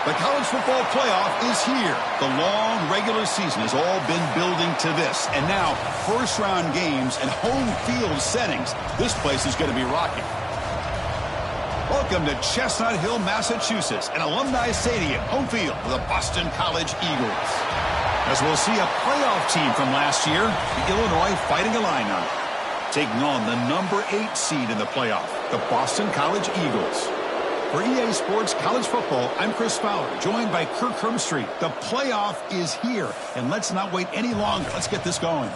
The college football playoff is here. The long regular season has all been building to this. And now, first-round games and home field settings. This place is going to be rocking. Welcome to Chestnut Hill, Massachusetts, an alumni stadium, home field for the Boston College Eagles. As we'll see a playoff team from last year, the Illinois Fighting Illini, taking on the number 8 seed in the playoff, the Boston College Eagles. For EA Sports College Football, I'm Chris Fowler, joined by Kirk Hermstreet. The playoff is here, and let's not wait any longer. Let's get this going.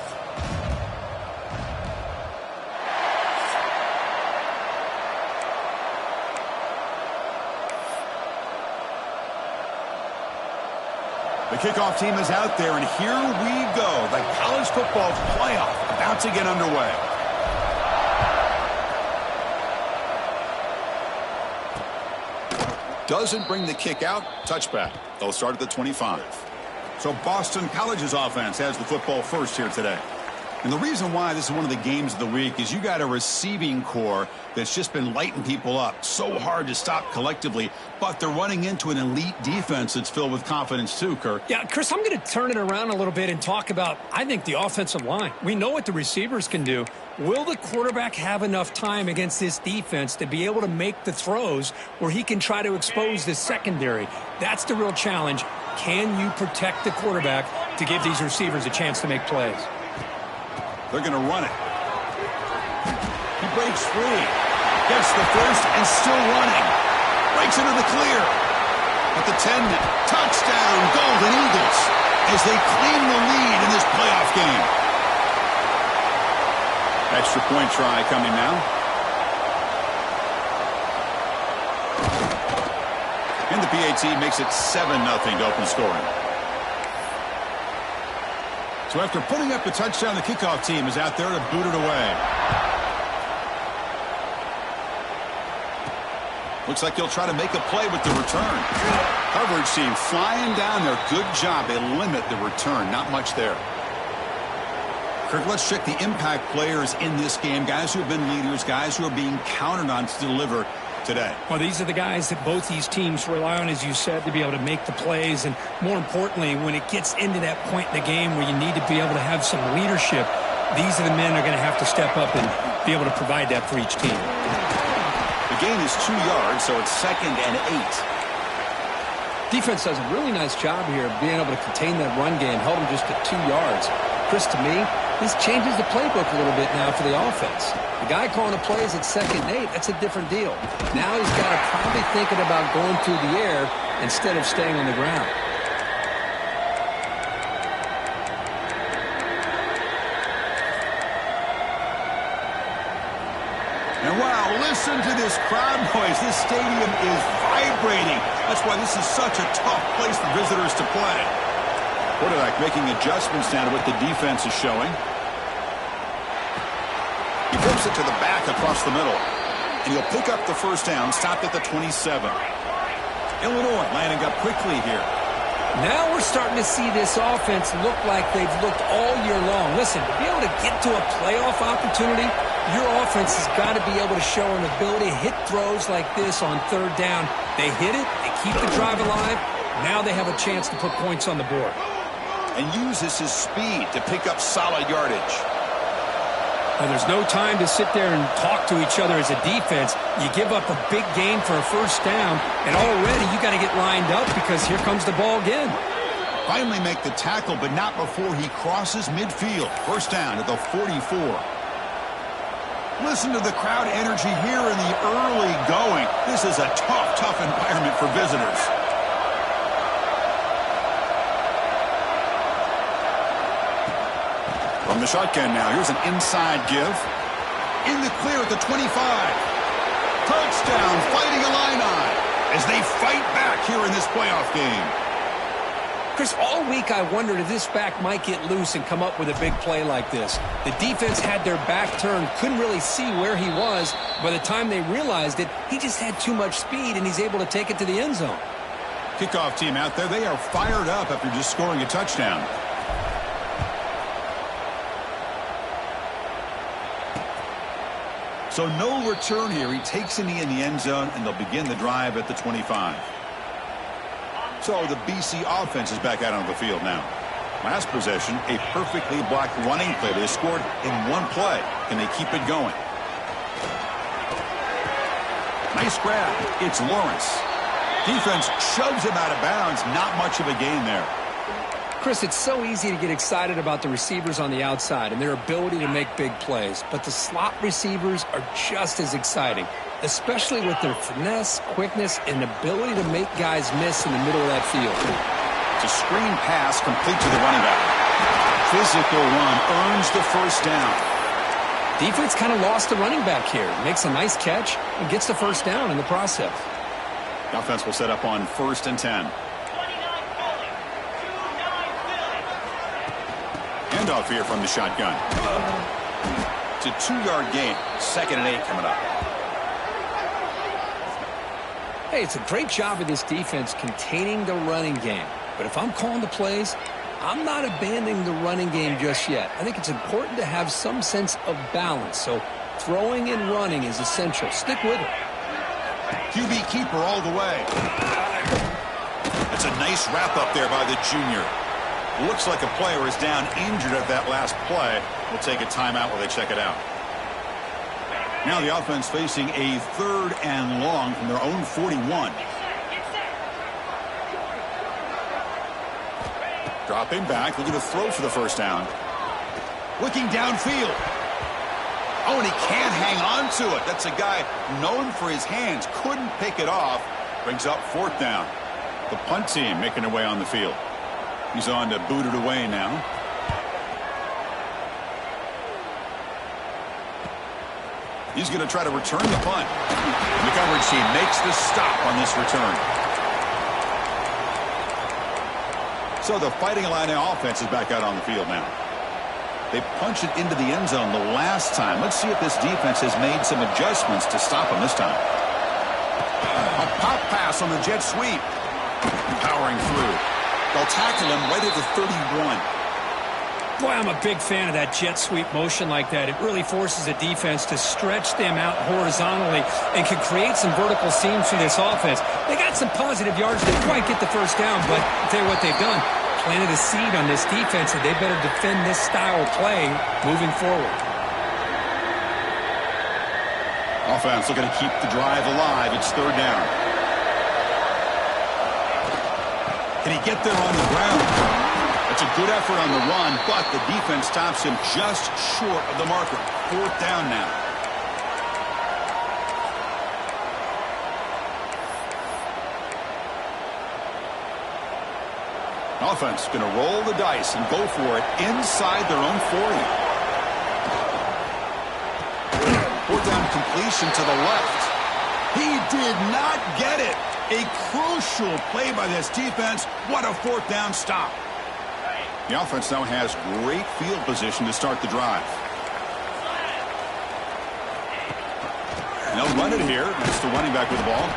The kickoff team is out there, and here we go. The college football playoff about to get underway. Doesn't bring the kick out. Touchback. They'll start at the 25. So Boston College's offense has the football first here today. And the reason why this is one of the games of the week is you got a receiving core that's just been lighting people up. So hard to stop collectively, but they're running into an elite defense that's filled with confidence too, Kirk. Yeah, Chris, I'm going to turn it around a little bit and talk about, I think, the offensive line. We know what the receivers can do. Will the quarterback have enough time against this defense to be able to make the throws where he can try to expose the secondary? That's the real challenge. Can you protect the quarterback to give these receivers a chance to make plays? They're going to run it. He breaks free. Gets the first and still running. Breaks into the clear. At the 10 now. Touchdown, Golden Eagles, as they claim the lead in this playoff game. Extra point try coming now. And the PAT makes it 7-0 to open scoring. So after putting up the touchdown, the kickoff team is out there to boot it away. Looks like he'll try to make a play with the return. Coverage team flying down there. Good job. They limit the return. Not much there. Kirk, let's check the impact players in this game. Guys who have been leaders, guys who are being counted on to deliver today. Well, these are the guys that both these teams rely on, as you said, to be able to make the plays. And more importantly, when it gets into that point in the game where you need to be able to have some leadership, these are the men that are going to have to step up and be able to provide that for each team. The gain is 2 yards, so it's 2nd and 8. Defense does a really nice job here of being able to contain that run game, held them just at 2 yards. Chris, to me, this changes the playbook a little bit now for the offense. The guy calling the plays at 2nd and 8, that's a different deal. Now he's got to probably thinking about going through the air instead of staying on the ground. And wow, listen to this crowd noise. This stadium is vibrating. That's why this is such a tough place for visitors to play. Quarterback making adjustments now to what the defense is showing. He flips it to the back across the middle. And he'll pick up the first down, stopped at the 27. Illinois lining up quickly here. Now we're starting to see this offense look like they've looked all year long. Listen, to be able to get to a playoff opportunity, your offense has got to be able to show an ability to hit throws like this on 3rd down. They hit it, they keep the drive alive. Now they have a chance to put points on the board. And uses his speed to pick up solid yardage. Well, there's no time to sit there and talk to each other as a defense. You give up a big gain for a first down, and already you got to get lined up because here comes the ball again. Finally make the tackle, but not before he crosses midfield. First down at the 44. Listen to the crowd energy here in the early going. This is a tough environment for visitors. From the shotgun now, here's an inside give. In the clear at the 25. Touchdown, Fighting Illini, as they fight back here in this playoff game. Chris, all week I wondered if this back might get loose and come up with a big play like this. The defense had their back turned, couldn't really see where he was. By the time they realized it, he just had too much speed, and he's able to take it to the end zone. Kickoff team out there, they are fired up after just scoring a touchdown. So no return here. He takes it in the end zone, and they'll begin the drive at the 25. So the BC offense is back out on the field now. Last possession, a perfectly blocked running play. They scored in one play. Can they keep it going? Nice grab. It's Lawrence. Defense shoves him out of bounds. Not much of a gain there. Chris, it's so easy to get excited about the receivers on the outside and their ability to make big plays, but the slot receivers are just as exciting, especially with their finesse, quickness, and ability to make guys miss in the middle of that field. It's a screen pass complete to the running back. Physical run earns the first down. Defense kind of lost the running back here. Makes a nice catch and gets the first down in the process. The offense will set up on 1st and 10. Handoff here from the shotgun. It's a 2-yard gain. 2nd and 8 coming up. Hey, it's a great job of this defense containing the running game. But if I'm calling the plays, I'm not abandoning the running game just yet. I think it's important to have some sense of balance. So throwing and running is essential. Stick with it. QB keeper all the way. That's a nice wrap up there by the junior. Looks like a player is down injured at that last play. We'll take a timeout while they check it out. Now the offense facing a 3rd and long from their own 41. Dropping back, looking to throw for the first down. Looking downfield. Oh, and he can't hang on to it. That's a guy known for his hands. Couldn't pick it off. Brings up 4th down. The punt team making their way on the field. He's on to boot it away now. He's going to try to return the punt. The coverage team makes the stop on this return. So the Fighting Illini offense is back out on the field now. They punched it into the end zone the last time. Let's see if this defense has made some adjustments to stop them this time. A pop pass on the jet sweep. Powering through. They'll tackle him right at the 31. Boy, I'm a big fan of that jet sweep motion like that. It really forces a defense to stretch them out horizontally and can create some vertical seams for this offense. They got some positive yards. They quite get the first down, but I'll tell you what they've done. Planted a seed on this defense, and they better defend this style of play moving forward. Offense looking to keep the drive alive. It's 3rd down. Can he get there on the ground? It's a good effort on the run, but the defense stops him just short of the marker. 4th down now. Offense going to roll the dice and go for it inside their own 40. 4th down completion to the left. He did not get it. A crucial play by this defense. What a 4th down stop. The offense now has great field position to start the drive. And they'll run it here. That's the running back with the ball.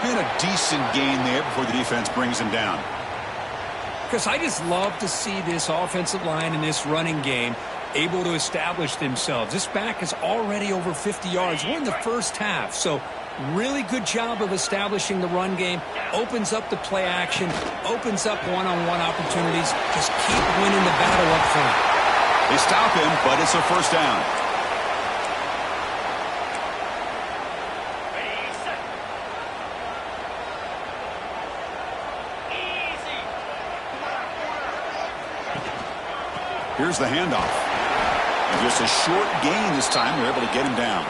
And a decent gain there before the defense brings him down. Because I just love to see this offensive line in this running game able to establish themselves. This back is already over 50 yards. We're in the first half, so really good job of establishing the run game. Opens up the play action, opens up one-on-one opportunities. Just keep winning the battle up front. They stop him, but it's a first down. Here's the handoff. And just a short gain this time. They're able to get him down.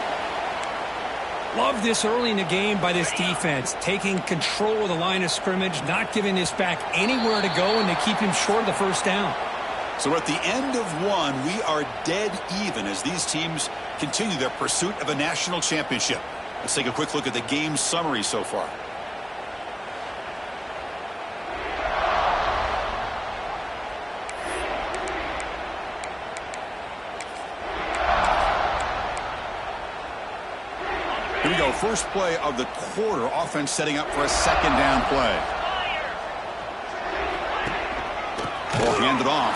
Love this early in the game by this defense. Taking control of the line of scrimmage, not giving this back anywhere to go, and they keep him short of the first down. So at the end of one, we are dead even as these teams continue their pursuit of a national championship. Let's take a quick look at the game summary so far. Here we go. First play of the quarter. Offense setting up for a 2nd down play. Ball handed off.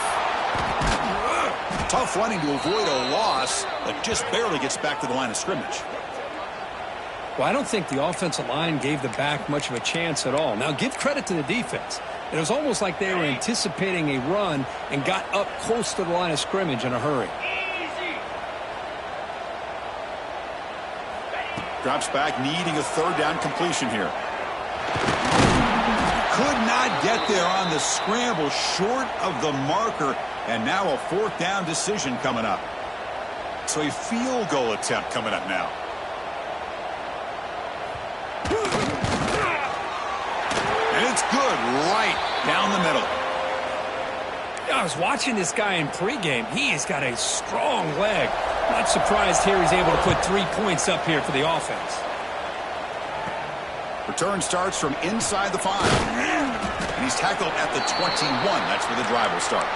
Tough running to avoid a loss, but just barely gets back to the line of scrimmage. Well, I don't think the offensive line gave the back much of a chance at all. Now, give credit to the defense. It was almost like they were anticipating a run and got up close to the line of scrimmage in a hurry. Drops back, needing a third down completion here. Could not get there on the scramble, short of the marker, and now a fourth down decision coming up. So a field goal attempt coming up now. And it's good, right down the middle. I was watching this guy in pregame. He has got a strong leg. Not surprised here he's able to put 3 points up here for the offense. Return starts from inside the 5. And he's tackled at the 21. That's where the drive will start.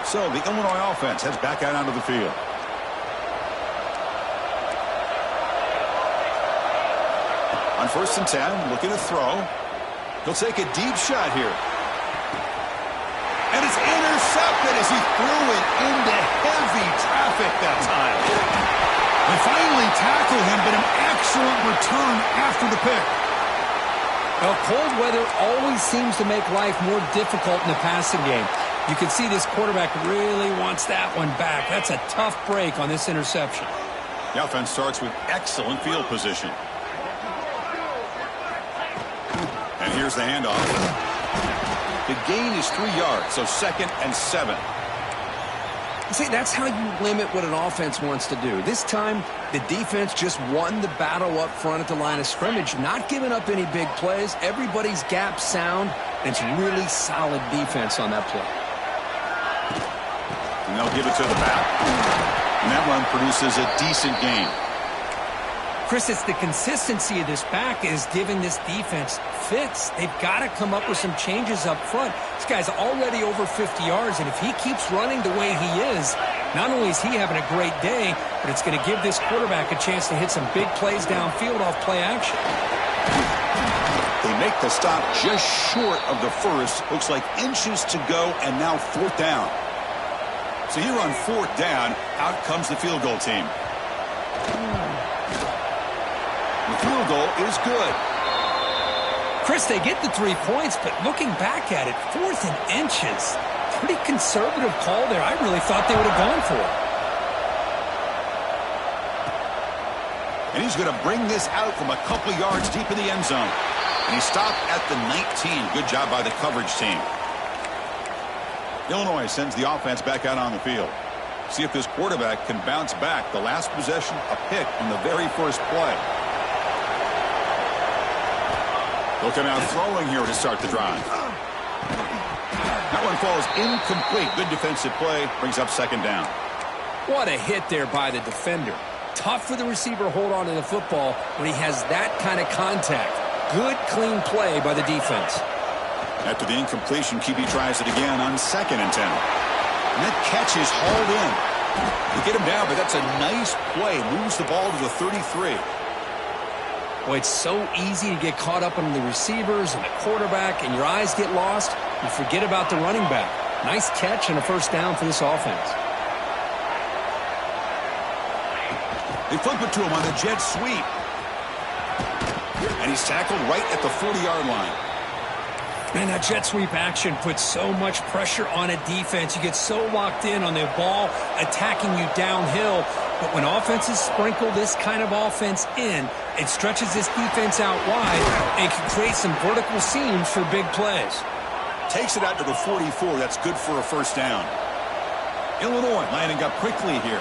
So the Illinois offense heads back out onto the field. On 1st and 10, looking to throw. He'll take a deep shot here. And it's intercepted as he threw it into heavy traffic that time. They finally tackled him, but an excellent return after the pick. Well, cold weather always seems to make life more difficult in the passing game. You can see this quarterback really wants that one back. That's a tough break on this interception. The offense starts with excellent field position. And here's the handoff. The gain is 3 yards, so 2nd and 7. See, that's how you limit what an offense wants to do. This time, the defense just won the battle up front at the line of scrimmage, not giving up any big plays. Everybody's gap sound, and it's really solid defense on that play. And they'll give it to the back. And that run produces a decent gain. Chris, it's the consistency of this back is giving this defense fits. They've got to come up with some changes up front. This guy's already over 50 yards, and if he keeps running the way he is, not only is he having a great day, but it's going to give this quarterback a chance to hit some big plays downfield off play action. They make the stop just short of the first. Looks like inches to go, and now 4th down. So here on 4th down, out comes the field goal team. The field goal is good. Chris, they get the 3 points, but looking back at it, 4th and inches. Pretty conservative call there. I really thought they would have gone for it. And he's going to bring this out from a couple yards deep in the end zone. And he stopped at the 19. Good job by the coverage team. Illinois sends the offense back out on the field. See if this quarterback can bounce back. The last possession, a pick on the very first play. Looking out throwing here to start the drive. That one falls incomplete. Good defensive play. Brings up 2nd down. What a hit there by the defender. Tough for the receiver to hold on to the football when he has that kind of contact. Good, clean play by the defense. After the incompletion, QB tries it again on 2nd and 10. And that catch is hauled in. They get him down, but that's a nice play. Moves the ball to the 33. Boy, it's so easy to get caught up on the receivers and the quarterback, and your eyes get lost. You forget about the running back. Nice catch and a 1st down for this offense. They flip it to him on the jet sweep. And he's tackled right at the 40-yard line. Man, that jet sweep action puts so much pressure on a defense. You get so locked in on the ball attacking you downhill. But when offenses sprinkle this kind of offense in, it stretches this defense out wide and can create some vertical seams for big plays. Takes it out to the 44. That's good for a 1st down. Illinois lining up quickly here.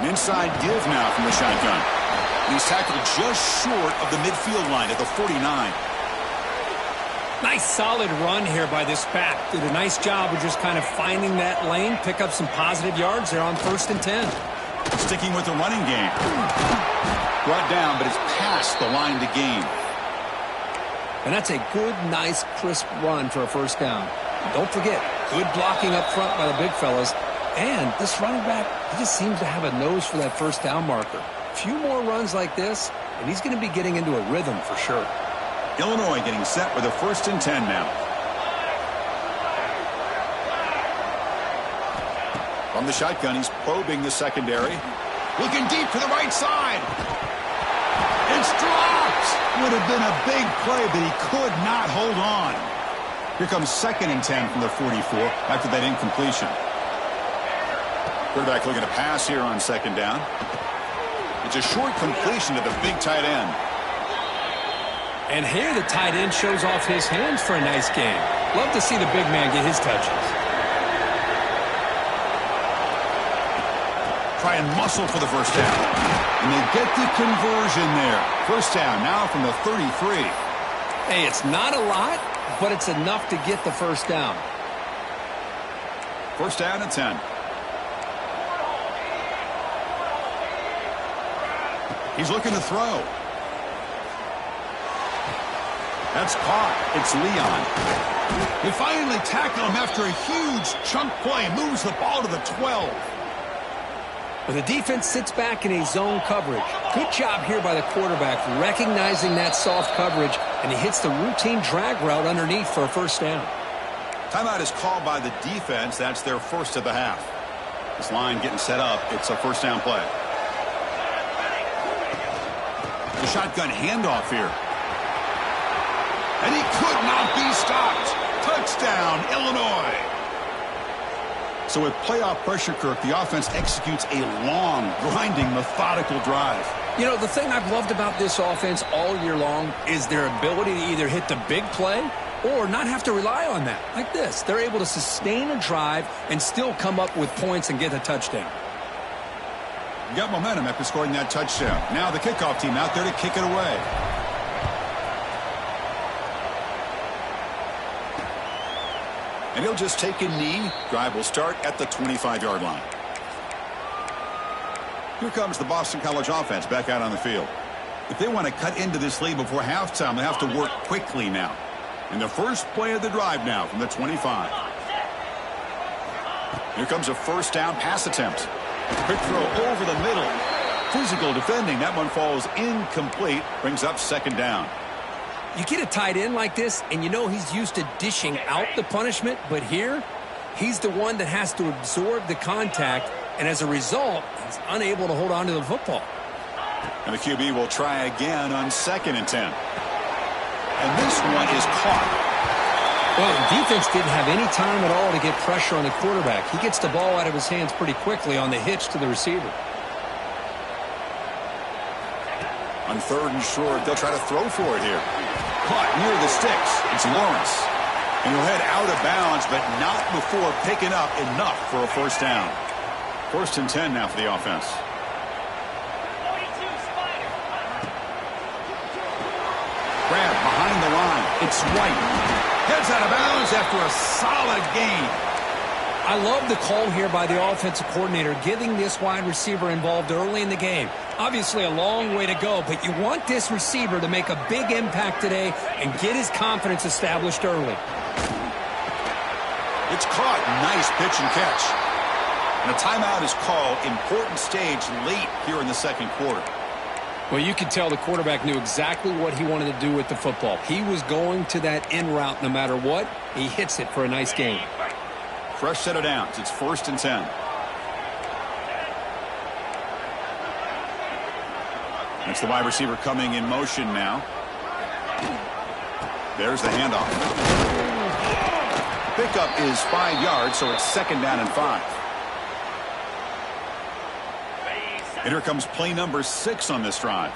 An inside give now from the shotgun. And he's tackled just short of the midfield line at the 49. Nice solid run here by this back. Did a nice job of just kind of finding that lane, pick up some positive yards there on 1st and 10. Sticking with the running game. Brought down, but it's past the line to gain. And that's a good, nice, crisp run for a 1st down. Don't forget, good blocking up front by the big fellas. And this running back, he just seems to have a nose for that 1st down marker. A few more runs like this, and he's going to be getting into a rhythm for sure. Illinois getting set with a 1st and 10 now. From the shotgun, he's probing the secondary. Looking deep for the right side. It's dropped. Would have been a big play, but he could not hold on. Here comes 2nd and 10 from the 44 after that incompletion. Quarterback looking to pass here on 2nd down. It's a short completion to the big tight end. And here the tight end shows off his hands for a nice game. Love to see the big man get his touches. Try and muscle for the first down. And they get the conversion there. First down now from the 33. Hey, it's not a lot, but it's enough to get the first down. First down and 10. He's looking to throw. That's caught. It's Leon. They finally tackle him after a huge chunk play. Moves the ball to the 12. But the defense sits back in a zone coverage. Good job here by the quarterback recognizing that soft coverage, and he hits the routine drag route underneath for a first down. Timeout is called by the defense. That's their first of the half. This line getting set up. It's a first down play. The shotgun handoff here. And he could not be stopped. Touchdown, Illinois. So with playoff pressure, Kirk, the offense executes a long, grinding, methodical drive. You know, the thing I've loved about this offense all year long is their ability to either hit the big play or not have to rely on that. Like this, they're able to sustain a drive and still come up with points and get a touchdown. You got momentum after scoring that touchdown. Now the kickoff team out there to kick it away. And he'll just take a knee. Drive will start at the 25-yard line. Here comes the Boston College offense back out on the field. If they want to cut into this lead before halftime, they have to work quickly now. And the first play of the drive now from the 25. Here comes a first down pass attempt. Quick throw over the middle. Physical defending. That one falls incomplete. Brings up 2nd down. You get a tight end like this, and you know he's used to dishing out the punishment, but here, he's the one that has to absorb the contact, and as a result, he's unable to hold on to the football. And the QB will try again on 2nd and 10. And this one is caught. Well, the defense didn't have any time at all to get pressure on the quarterback. He gets the ball out of his hands pretty quickly on the hitch to the receiver. On 3rd and short, they'll try to throw for it here. Caught near the sticks. It's Lawrence. And he'll head out of bounds, but not before picking up enough for a first down. 1st and 10 now for the offense. Grab behind the line. It's White. Heads out of bounds after a solid gain. I love the call here by the offensive coordinator, getting this wide receiver involved early in the game. Obviously a long way to go, but you want this receiver to make a big impact today and get his confidence established early. It's caught. Nice pitch and catch. And a timeout is called. Important stage late here in the 2nd quarter. Well, you could tell the quarterback knew exactly what he wanted to do with the football. He was going to that in route no matter what. He hits it for a nice gain. Fresh set of downs. It's 1st and 10. That's the wide receiver coming in motion now. There's the handoff. Pickup is 5 yards, so it's 2nd down and 5. And here comes play number 6 on this drive.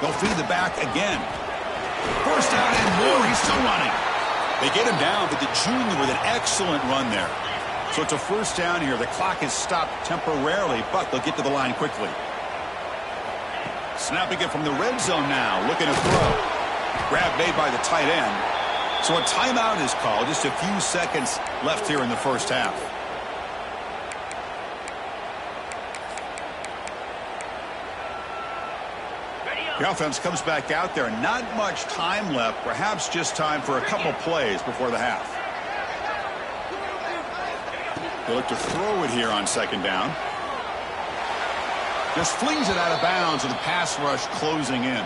They'll feed the back again. First down and more. He's still running. They get him down, but the junior with an excellent run there. So it's a first down here. The clock is stopped temporarily, but they'll get to the line quickly. Snapping it from the red zone now. Looking to throw. Grab made by the tight end. So a timeout is called. Just a few seconds left here in the first half. The offense comes back out there. Not much time left. Perhaps just time for a couple plays before the half. They look to throw it here on 2nd down. Just flings it out of bounds with the pass rush closing in.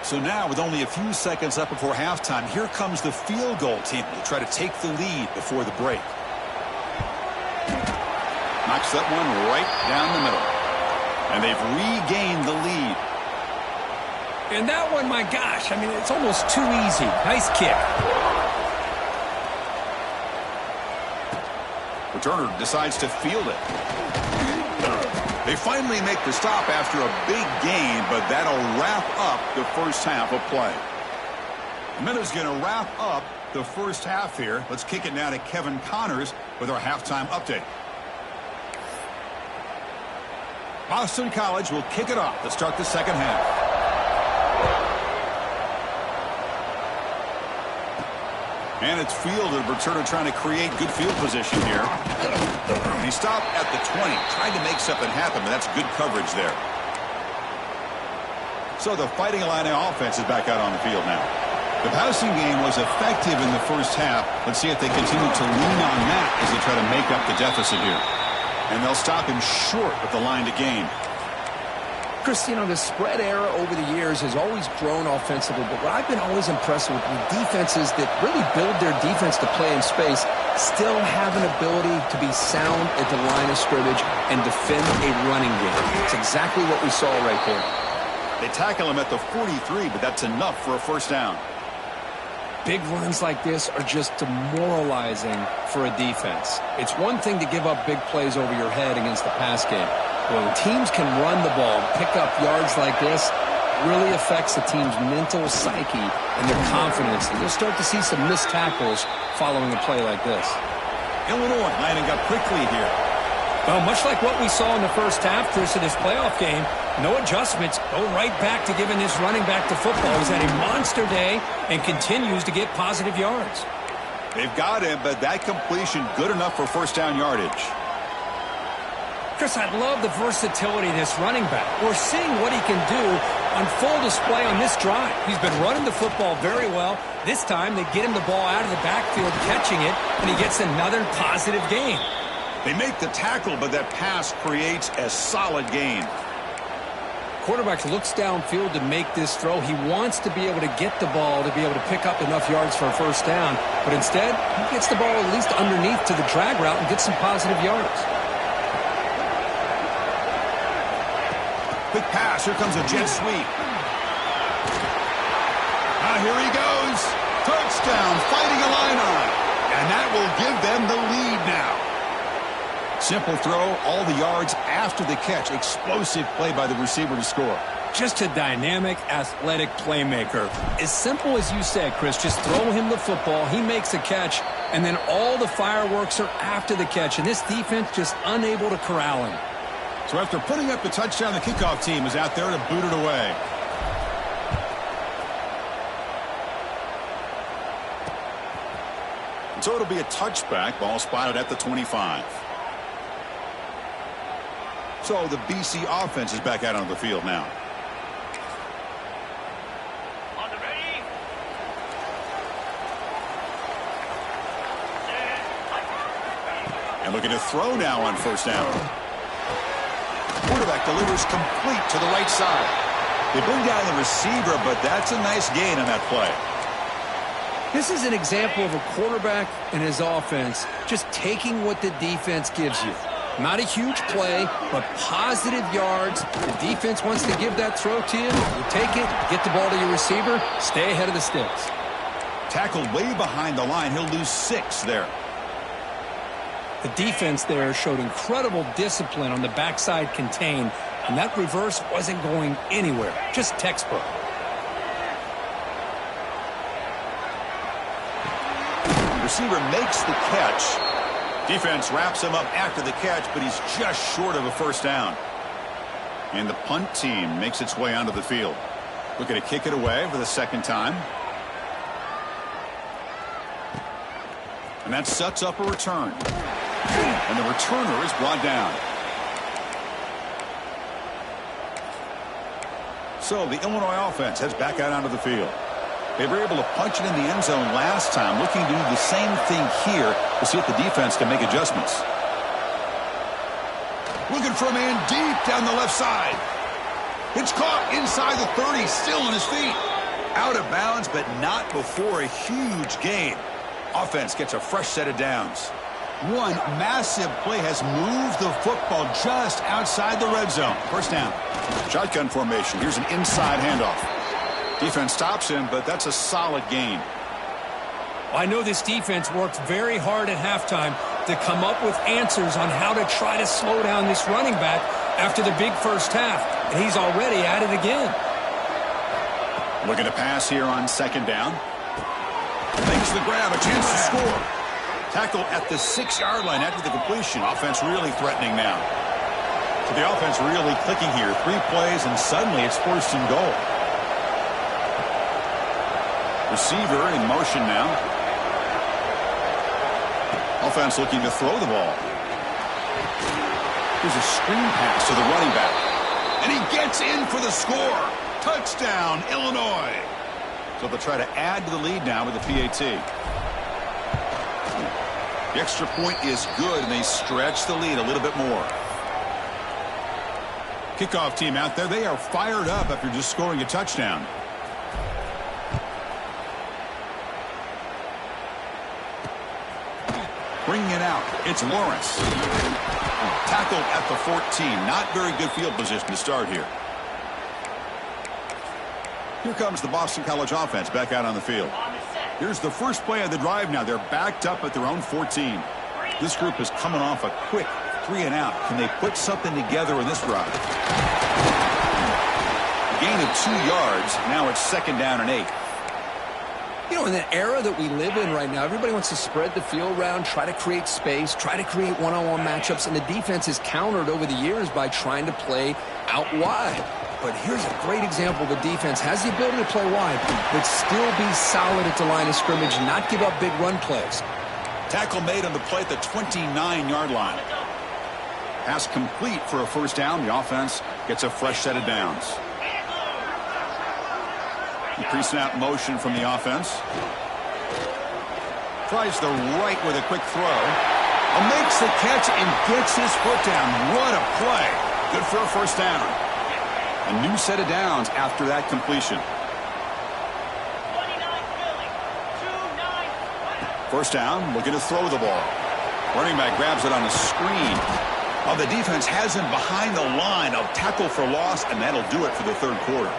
So now, with only a few seconds left before halftime, here comes the field goal team to try to take the lead before the break. Knocks that one right down the middle. And they've regained the lead. And that one, my gosh, I mean, it's almost too easy. Nice kick. Returner decides to field it. They finally make the stop after a big gain, but that'll wrap up the first half of play. Minutes going to wrap up the first half here. Let's kick it now to Kevin Connors with our halftime update. Boston College will kick it off to start the second half. And it's fielded. Returner trying to create good field position here. He stopped at the 20, tried to make something happen, but that's good coverage there. So the Fighting Illini offense is back out on the field now. The passing game was effective in the first half. Let's see if they continue to lean on that as they try to make up the deficit here. And they'll stop him short with the line to gain. Chris, you know, the spread era over the years has always grown offensively, but what I've been always impressed with defenses that really build their defense to play in space still have an ability to be sound at the line of scrimmage and defend a running game. It's exactly what we saw right there. They tackle him at the 43, but that's enough for a first down. Big runs like this are just demoralizing for a defense. It's one thing to give up big plays over your head against the pass game. When teams can run the ball and pick up yards like this, it really affects the team's mental psyche and their confidence. And you'll start to see some missed tackles following a play like this. Illinois lining up quickly here. Well, much like what we saw in the first half, Chris, of this playoff game, no adjustments. Go right back to giving this running back to football. He's had a monster day and continues to get positive yards. They've got him, but that completion good enough for first down yardage. Chris, I love the versatility of this running back. We're seeing what he can do on full display on this drive. He's been running the football very well. This time, they get him the ball out of the backfield, catching it, and he gets another positive gain. They make the tackle, but that pass creates a solid gain. Quarterback looks downfield to make this throw. He wants to be able to get the ball to be able to pick up enough yards for a first down, but instead, he gets the ball at least underneath to the drag route and gets some positive yards. Quick pass. Here comes a jet sweep. Here he goes. Touchdown, Fighting Illini. And that will give them the lead now. Simple throw, all the yards after the catch. Explosive play by the receiver to score. Just a dynamic, athletic playmaker. As simple as you said, Chris, just throw him the football, he makes a catch, and then all the fireworks are after the catch. And this defense just unable to corral him. So after putting up the touchdown, the kickoff team is out there to boot it away. And so it'll be a touchback, ball spotted at the 25. So the BC offense is back out on the field now. And looking to throw now on first down. Quarterback delivers complete to the right side. They bring down the receiver, but that's a nice gain on that play. This is an example of a quarterback and his offense just taking what the defense gives you. Not a huge play, but positive yards. The defense wants to give that throw to you. You take it, get the ball to your receiver, stay ahead of the sticks. Tackled way behind the line. He'll lose 6 there. The defense there showed incredible discipline on the backside contain, and that reverse wasn't going anywhere. Just textbook. Receiver makes the catch. Defense wraps him up after the catch, but he's just short of a first down. And the punt team makes its way onto the field. Looking to kick it away for the second time. And that sets up a return. And the returner is brought down. So the Illinois offense heads back out onto the field. They were able to punch it in the end zone last time, looking to do the same thing here to see if the defense can make adjustments. Looking for a man deep down the left side. It's caught inside the 30, still on his feet. Out of bounds, but not before a huge gain. Offense gets a fresh set of downs. One massive play has moved the football just outside the red zone. First down. Shotgun formation. Here's an inside handoff. Defense stops him, but that's a solid gain. I know this defense worked very hard at halftime to come up with answers on how to try to slow down this running back after the big first half, and he's already at it again. Looking to pass here on second down. Makes the grab, a chance to score. Tackle at the 6-yard line after the completion. Offense really threatening now. So the offense really clicking here. 3 plays, and suddenly it's first and goal. Receiver in motion now. Offense looking to throw the ball. Here's a screen pass to the running back. And he gets in for the score. Touchdown, Illinois. So they'll try to add to the lead now with the PAT. The extra point is good, and they stretch the lead a little bit more. Kickoff team out there. They are fired up after just scoring a touchdown. Bringing it out. It's Lawrence. Tackled at the 14. Not very good field position to start here. Here comes the Boston College offense back out on the field. Here's the first play of the drive now. They're backed up at their own 14. This group is coming off a quick 3-and-out. Can they put something together in this drive? Gain of 2 yards. Now it's second down and 8. You know, in the era that we live in right now, everybody wants to spread the field around, try to create space, try to create one-on-one matchups, and the defense is countered over the years by trying to play out wide. But here's a great example. The defense has the ability to play wide, but still be solid at the line of scrimmage, not give up big run plays. Tackle made on the play at the 29-yard line. Pass complete for a first down. The offense gets a fresh set of downs. Pre-snap motion from the offense. Tries the right with a quick throw. Makes the catch and gets his foot down. What a play. Good for a first down. A new set of downs after that completion. First down, looking to throw the ball. Running back grabs it on a screen. Well, the defense has him behind the line of tackle for loss, and that'll do it for the third quarter.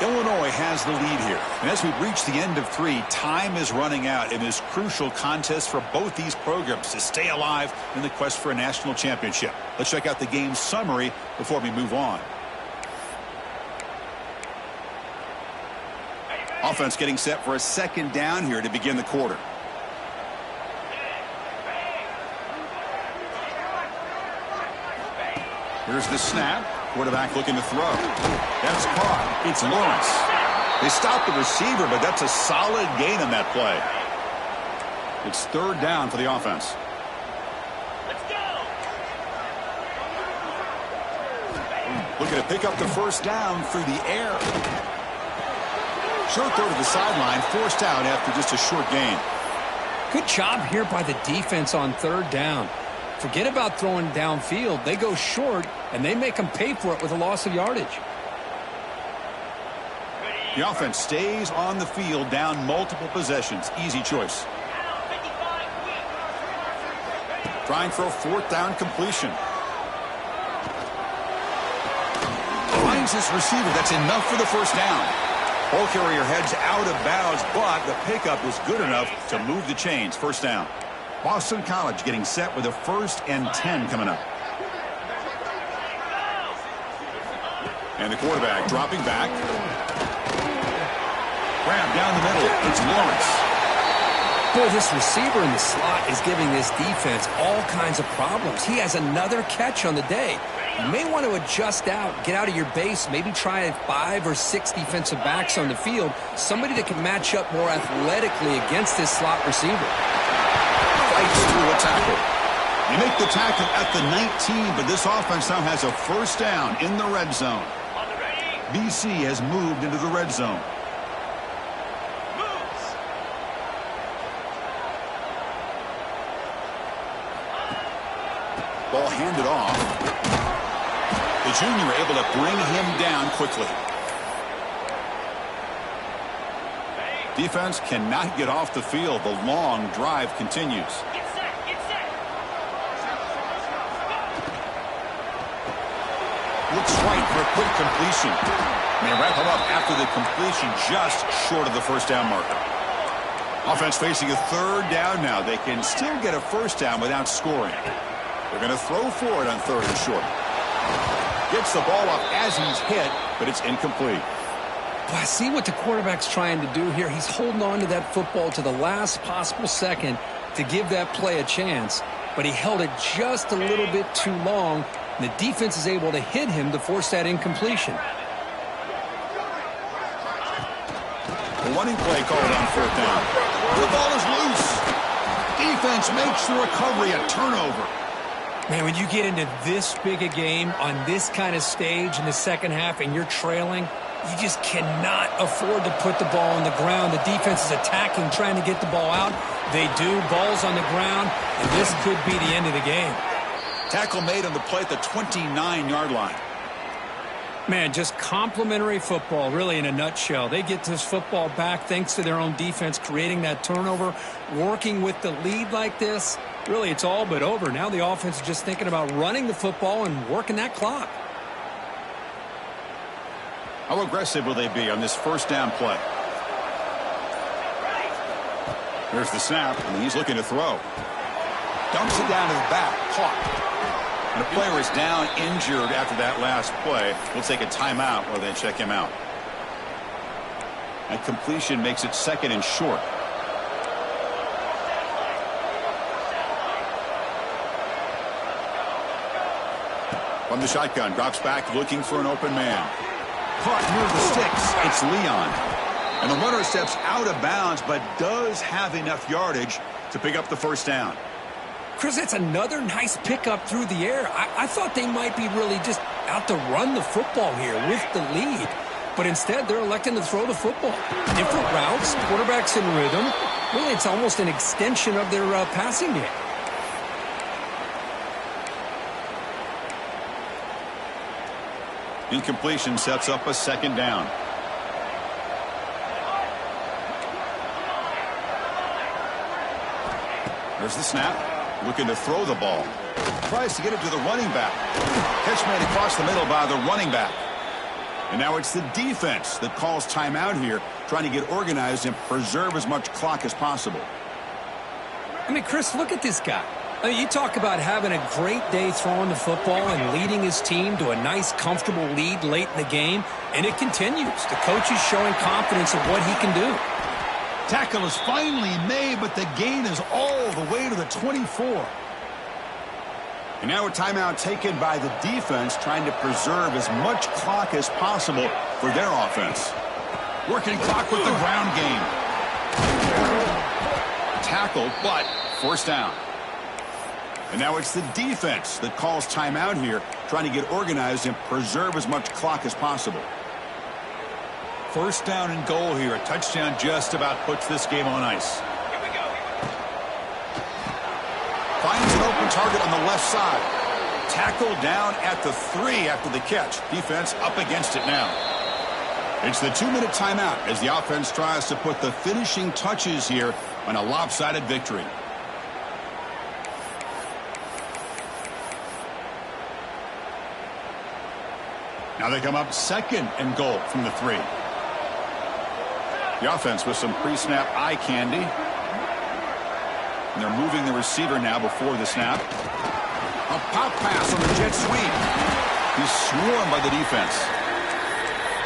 Illinois has the lead here. And as we reach the end of 3, time is running out in this crucial contest for both these programs to stay alive in the quest for a national championship. Let's check out the game summary before we move on. Offense getting set for a second down here to begin the quarter. Here's the snap. Quarterback looking to throw. That's caught. It's Lawrence. They stopped the receiver, but that's a solid gain on that play. It's third down for the offense. Let's go. Looking to pick up the first down through the air. Short throw to the sideline, forced out after just a short gain. Good job here by the defense on third down. Forget about throwing downfield. They go short, and they make them pay for it with a loss of yardage. The offense stays on the field down multiple possessions. Easy choice. Trying for a fourth down completion. Finds this receiver. That's enough for the first down. Ball carrier heads out of bounds, but the pickup is good enough to move the chains. First down. Boston College getting set with a 1st and 10 coming up. And the quarterback dropping back. Grab down the middle. It's Lawrence. Boy, this receiver in the slot is giving this defense all kinds of problems. He has another catch on the day. You may want to adjust out, get out of your base, maybe try 5 or 6 defensive backs on the field, somebody that can match up more athletically against this slot receiver. Fights through a tackle. They make the tackle at the 19, but this offense now has a first down in the red zone. BC has moved into the red zone. Ball handed off. The junior able to bring him down quickly. Defense cannot get off the field. The long drive continues. Get set. Get set. Looks right for a quick completion. They wrap him up after the completion just short of the first down marker. Offense facing a third down now. They can still get a first down without scoring. They're going to throw for it on third and short. Gets the ball up as he's hit, but it's incomplete. Well, I see what the quarterback's trying to do here. He's holding on to that football to the last possible second to give that play a chance, but he held it just a little bit too long, and the defense is able to hit him to force that incompletion. The running play called on fourth down. The ball is loose. Defense makes the recovery a turnover. Man, when you get into this big a game on this kind of stage in the second half and you're trailing, you just cannot afford to put the ball on the ground. The defense is attacking, trying to get the ball out. They do. Ball's on the ground, and this could be the end of the game. Tackle made on the play at the 29-yard line. Man, just complimentary football, really, in a nutshell. They get this football back thanks to their own defense, creating that turnover, working with the lead like this. Really, it's all but over. Now the offense is just thinking about running the football and working that clock. How aggressive will they be on this first down play? There's the snap, and he's looking to throw. Dumps it down to the back. Caught. And the player is down injured after that last play. We'll take a timeout while they check him out. That completion makes it second and short. From the shotgun, drops back looking for an open man. Caught near the sticks. It's Leon. And the runner steps out of bounds, but does have enough yardage to pick up the first down. Chris, that's another nice pickup through the air. I thought they might be really just out to run the football here with the lead. But instead, they're electing to throw the football. Different routes, quarterbacks in rhythm. Really, it's almost an extension of their passing game. Incompletion sets up a second down. There's the snap. Looking to throw the ball. Tries to get it to the running back. Catch made across the middle by the running back. And now it's the defense that calls timeout here, trying to get organized and preserve as much clock as possible. I mean, Chris, look at this guy. I mean, you talk about having a great day throwing the football and leading his team to a nice, comfortable lead late in the game, and it continues. The coach is showing confidence of what he can do. Tackle is finally made, but the gain is all the way to the 24. And now a timeout taken by the defense, trying to preserve as much clock as possible for their offense. Working clock with the ground game. Tackle, but first down. And now it's the defense that calls timeout here, trying to get organized and preserve as much clock as possible. First down and goal here. A touchdown just about puts this game on ice. Here we go. Finds an open target on the left side. Tackle down at the 3 after the catch. Defense up against it now. It's the 2-minute timeout as the offense tries to put the finishing touches here on a lopsided victory. Now they come up second and goal from the 3. The offense with some pre-snap eye candy. And they're moving the receiver now before the snap. A pop pass on the jet sweep. He's swarmed by the defense.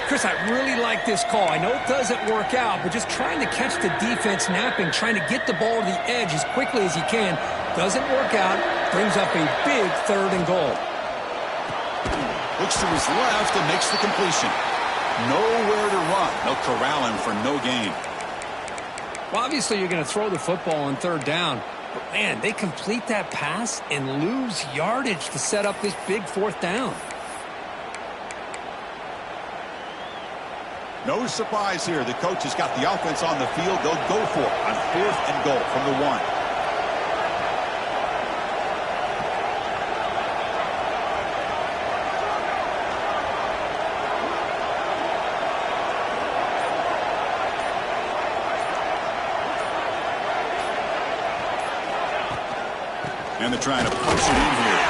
Chris, I really like this call. I know it doesn't work out, but just trying to catch the defense napping, trying to get the ball to the edge as quickly as you can. Doesn't work out. Brings up a big third and goal. Looks to his left and makes the completion. Nowhere to run. They'll corral him for no gain. Well, obviously you're going to throw the football on third down. But, man, they complete that pass and lose yardage to set up this big fourth down. No surprise here. The coach has got the offense on the field. They'll go for it on fourth and goal from the 1. And they're trying to push it in here.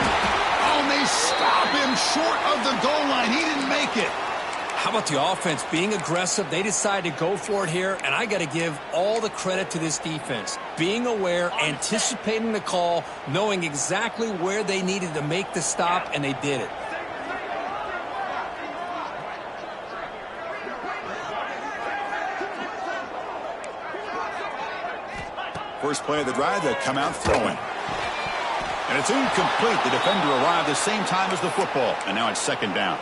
Oh, and they stop him short of the goal line. He didn't make it. How about the offense being aggressive? They decided to go for it here, and I got to give all the credit to this defense. Being aware, anticipating the call, knowing exactly where they needed to make the stop, and they did it. First play of the drive, they come out throwing. And it's incomplete. The defender arrived the same time as the football, and now it's second down.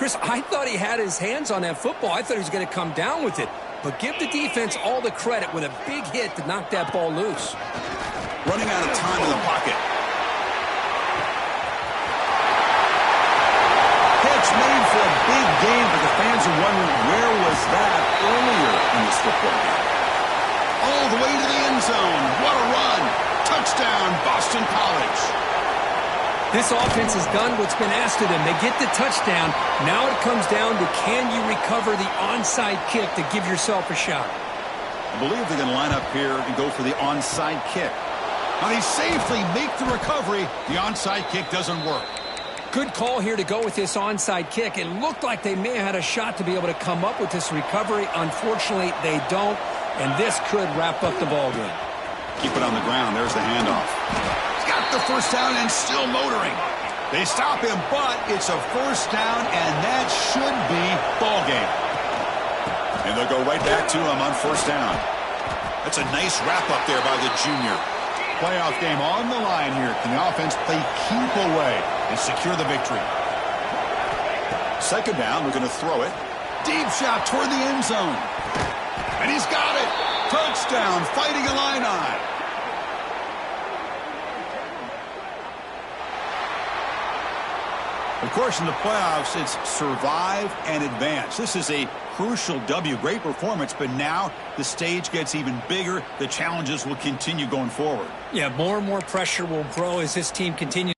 Chris, I thought he had his hands on that football. I thought he was going to come down with it. But give the defense all the credit with a big hit to knock that ball loose. Running out of time in the pocket. Catch made for a big gain, but the fans are wondering where was that earlier in this football game. All the way to the end zone. What a run. Touchdown, Boston College. This offense has done what's been asked of them. They get the touchdown. Now it comes down to can you recover the onside kick to give yourself a shot. I believe they're going to line up here and go for the onside kick. Now they safely make the recovery. The onside kick doesn't work. Good call here to go with this onside kick. It looked like they may have had a shot to be able to come up with this recovery. Unfortunately, they don't, and this could wrap up the ball game. Keep it on the ground. There's the handoff. He's got the first down and still motoring. They stop him, but it's a first down, and that should be ball game. And they'll go right back to him on first down. That's a nice wrap-up there by the junior. Playoff game on the line here. Can the offense play keep away and secure the victory? Second down, we're going to throw it. Deep shot toward the end zone. And he's got it. Touchdown, Fighting Illini. Of course, in the playoffs, it's survive and advance. This is a crucial W. Great performance, but now the stage gets even bigger. The challenges will continue going forward. Yeah, more and more pressure will grow as this team continues.